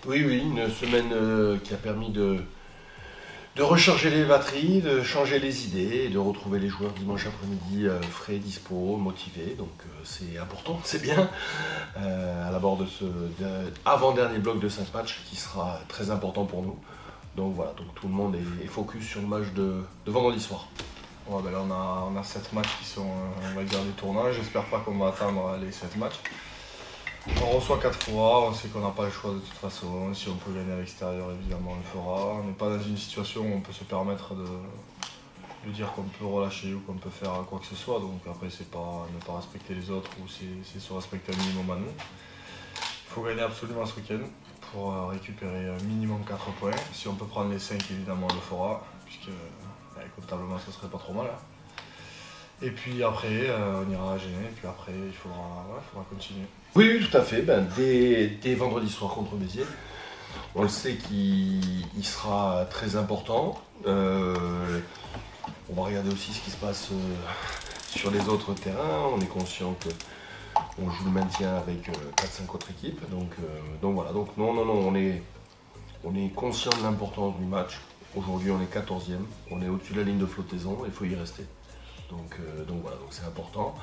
Oui, oui, une semaine qui a permis de recharger les batteries, de changer les idées et de retrouver les joueurs dimanche après-midi frais, dispo, motivés. Donc c'est important, c'est bien. À l'abord de ce avant-dernier bloc de 5 matchs qui sera très important pour nous. Donc voilà, donc tout le monde est focus sur le match de vendredi soir. Ouais, ben là on a 7 matchs qui sont, on va dire, des tournois. J'espère pas qu'on va atteindre les 7 matchs. On reçoit 4 fois, on sait qu'on n'a pas le choix de toute façon. Si on peut gagner à l'extérieur, évidemment, on le fera. On n'est pas dans une situation où on peut se permettre de dire qu'on peut relâcher ou qu'on peut faire quoi que ce soit. Donc après, c'est pas ne pas respecter les autres ou c'est se respecter un minimum à nous. Il faut gagner absolument ce week-end pour récupérer minimum 4 points. Si on peut prendre les 5, évidemment, on le fera, puisque comptablement, ce serait pas trop mal. Et puis après, on ira à Genève, et puis après, il faudra continuer. Oui, oui, tout à fait. Dès vendredi soir contre Béziers, on le sait qu'il sera très important. On va regarder aussi ce qui se passe sur les autres terrains. On est conscient qu'on joue le maintien avec 4-5 autres équipes. Donc voilà. Donc non, on est conscient de l'importance du match. Aujourd'hui, on est 14e. On est au-dessus de la ligne de flottaison et il faut y rester. Donc voilà, donc c'est important.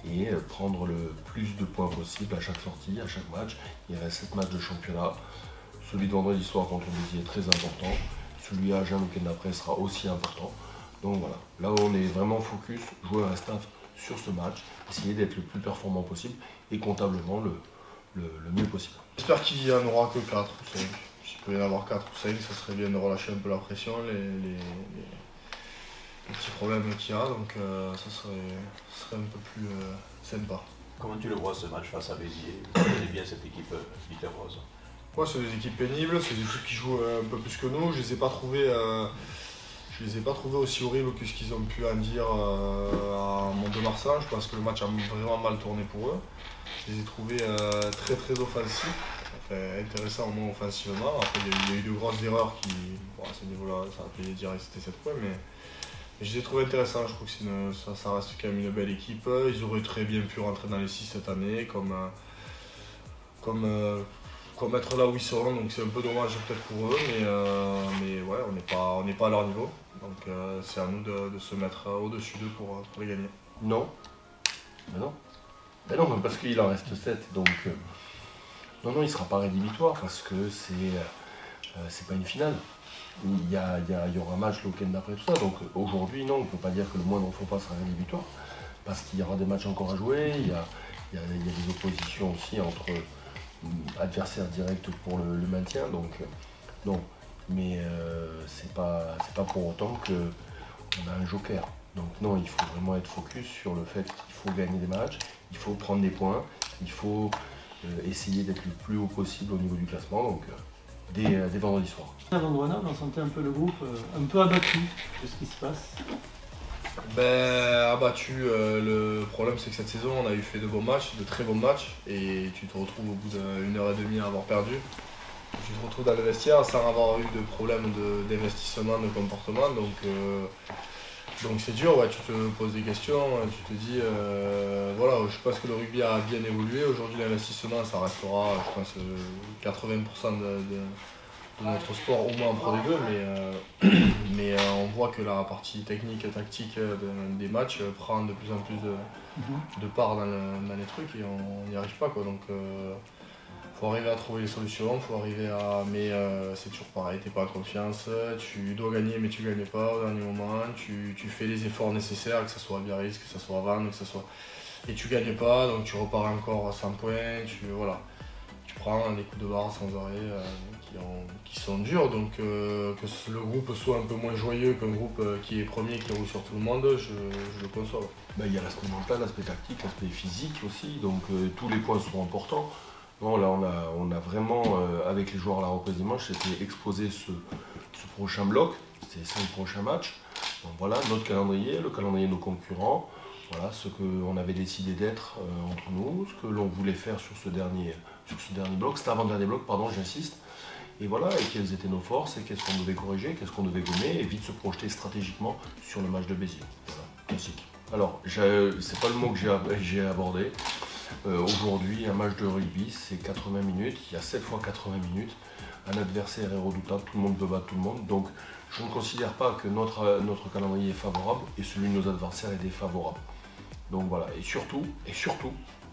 Et prendre le plus de points possible à chaque sortie, à chaque match. Il reste 7 matchs de championnat. Celui de vendredi soir contre Béziers est très important. Celui à Agen le week-end d'après sera aussi important. Donc voilà, là on est vraiment focus, joueurs et staff, sur ce match. Essayer d'être le plus performant possible et comptablement le mieux possible. J'espère qu'il n'y en aura que 4 ou 5. S'il peut y en avoir 4 ou 5, ça serait bien de relâcher un peu la pression, les petits problèmes qu'il y a, donc ça serait un peu plus sympa. Comment tu le vois ce match face à Béziers? Tu connais bien cette équipe biterroise? Ouais, c'est des équipes pénibles, c'est des équipes qui jouent un peu plus que nous. Je les ai pas trouvés aussi horribles que ce qu'ils ont pu en dire à Mont-de-Marsan. Je pense que le match a vraiment mal tourné pour eux. Je les ai trouvés très très offensifs, enfin, intéressants au moins offensivement. Après il y a eu de grosses erreurs qui, bon, à ce niveau-là, ça a pu dire que c'était 7 points, mais je les ai trouvés intéressants. Je trouve que ça reste quand même une belle équipe. Ils auraient très bien pu rentrer dans les 6 cette année, comme être là où ils sont, donc c'est un peu dommage peut-être pour eux, mais ouais, on n'est pas à leur niveau, donc c'est à nous de se mettre au-dessus d'eux pour les gagner. Non. Ben non, parce qu'il en reste 7, donc non, il ne sera pas rédhibitoire parce que c'est pas une finale. Il y aura un match le week-end d'après tout ça, donc aujourd'hui non, on ne peut pas dire que le moindre faux pas sera rédhibitoire parce qu'il y aura des matchs encore à jouer, il y a des oppositions aussi entre adversaire direct pour le maintien, donc non, mais c'est pas pour autant qu'on a un joker. Donc non, il faut vraiment être focus sur le fait qu'il faut gagner des matchs, il faut prendre des points, il faut essayer d'être le plus haut possible au niveau du classement, donc dès vendredi soir. Avant Grenoble, on sentait un peu le groupe un peu abattu de ce qui se passe. Abattu, le problème c'est que cette saison on a eu fait de bons matchs, de très bons matchs, et tu te retrouves au bout d'une heure et demie à avoir perdu. Tu te retrouves dans le vestiaire sans avoir eu de problème d'investissement, de comportement, donc c'est dur, ouais, tu te poses des questions, tu te dis, voilà, je pense que le rugby a bien évolué. Aujourd'hui l'investissement ça restera, je pense, 80% de notre sport, au moins en Pro D2, mais on voit que la partie technique et tactique des matchs prend de plus en plus de part dans les trucs et on n'y arrive pas, quoi. Donc faut arriver à trouver les solutions, mais c'est toujours pareil, t'es pas en confiance, tu dois gagner mais tu gagnes pas au dernier moment, tu fais les efforts nécessaires, que ce soit à Biarritz, que ce soit à Vannes, et tu gagnes pas, donc tu repars encore à 100 points, voilà. Tu prends des coups de barre sans arrêt qui sont durs, donc que le groupe soit un peu moins joyeux qu'un groupe qui est premier, qui roule sur tout le monde, je le conçois. Il y a l'aspect mental, l'aspect tactique, l'aspect physique aussi, donc tous les points sont importants. Non, là on a vraiment, avec les joueurs à la reprise dimanche, c'était exposé ce prochain bloc, ces 5 prochains matchs. Donc voilà, notre calendrier, le calendrier de nos concurrents, voilà ce qu'on avait décidé d'être entre nous, ce que l'on voulait faire sur ce dernier bloc, cet avant-dernier bloc, pardon, j'insiste. Et voilà, et quelles étaient nos forces, et qu'est-ce qu'on devait corriger, qu'est-ce qu'on devait gommer, et vite se projeter stratégiquement sur le match de Béziers. Voilà, classique. Alors, c'est pas le mot que j'ai abordé. Aujourd'hui, un match de rugby, c'est 80 minutes, il y a 7 fois 80 minutes. un adversaire est redoutable, tout le monde peut battre tout le monde. Donc je ne considère pas que notre calendrier est favorable et celui de nos adversaires est défavorable. Donc voilà, et surtout,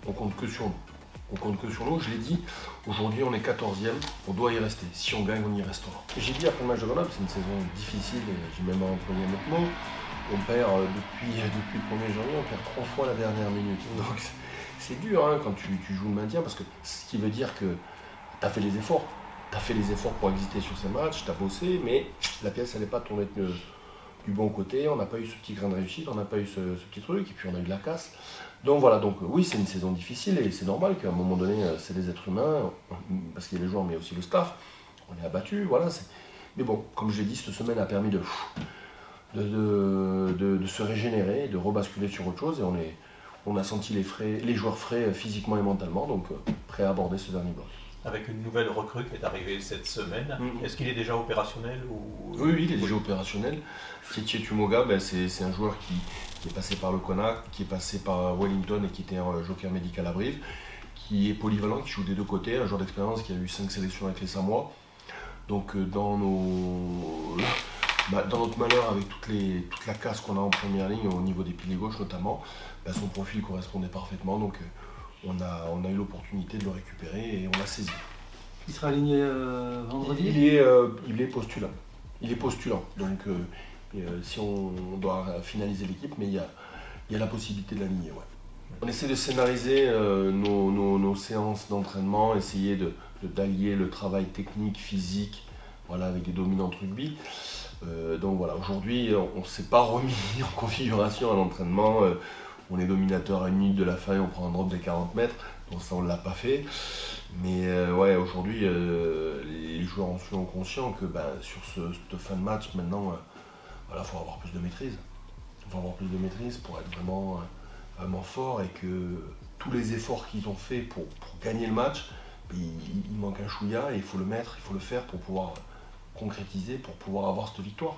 on compte que sur nous. On compte que sur nous, je l'ai dit, aujourd'hui on est 14e, on doit y rester. Si on gagne, on y restera. J'ai dit après le match de Grenoble, c'est une saison difficile, et j'ai même employé un autre mot. On perd depuis le 1er janvier, on perd 3 fois la dernière minute. Donc c'est dur hein, quand tu joues le maintien, parce que ce qui veut dire que tu as fait les efforts. Tu as fait les efforts pour exister sur ces matchs, tu as bossé, mais la pièce elle n'est pas tournée du bon côté, on n'a pas eu ce petit grain de réussite, on n'a pas eu ce petit truc, et puis on a eu de la casse. Donc voilà, donc oui, c'est une saison difficile et c'est normal qu'à un moment donné, c'est des êtres humains, parce qu'il y a les joueurs mais aussi le staff, on est abattu, voilà. Mais bon, comme je l'ai dit, cette semaine a permis de se régénérer, de rebasculer sur autre chose et on a senti les joueurs frais physiquement et mentalement, donc prêts à aborder ce dernier bloc. Avec une nouvelle recrue qui est arrivée cette semaine, est-ce qu'il est déjà opérationnel ou... Oui, il est déjà opérationnel. Tietie Tumoga, c'est un joueur qui est passé par le Connacht, qui est passé par Wellington et qui était un joker médical à Brive, qui est polyvalent, qui joue des deux côtés, un joueur d'expérience qui a eu 5 sélections avec les Samoa. Donc dans notre malheur, avec toute la casse qu'on a en première ligne, au niveau des piliers gauche notamment, son profil correspondait parfaitement. Donc on a eu l'opportunité de le récupérer et on l'a saisi. Il sera aligné vendredi. Il est postulant. Il est postulant. Donc si on doit finaliser l'équipe, mais il y a la possibilité de l'aligner. Ouais. On essaie de scénariser nos séances d'entraînement, essayer d'allier le travail technique, physique, voilà, avec des dominantes rugby. Donc voilà, aujourd'hui, on ne s'est pas remis en configuration à l'entraînement. On est dominateur à 1 minute de la fin et on prend un drop des 40 mètres. Donc ça, on ne l'a pas fait. Mais ouais, aujourd'hui, les joueurs en sont conscients que sur cette fin de match, maintenant, il faut avoir plus de maîtrise. Il faut avoir plus de maîtrise pour être vraiment fort et que tous les efforts qu'ils ont fait pour gagner le match, il manque un chouïa et il faut le mettre, il faut le faire pour pouvoir concrétiser, pour pouvoir avoir cette victoire.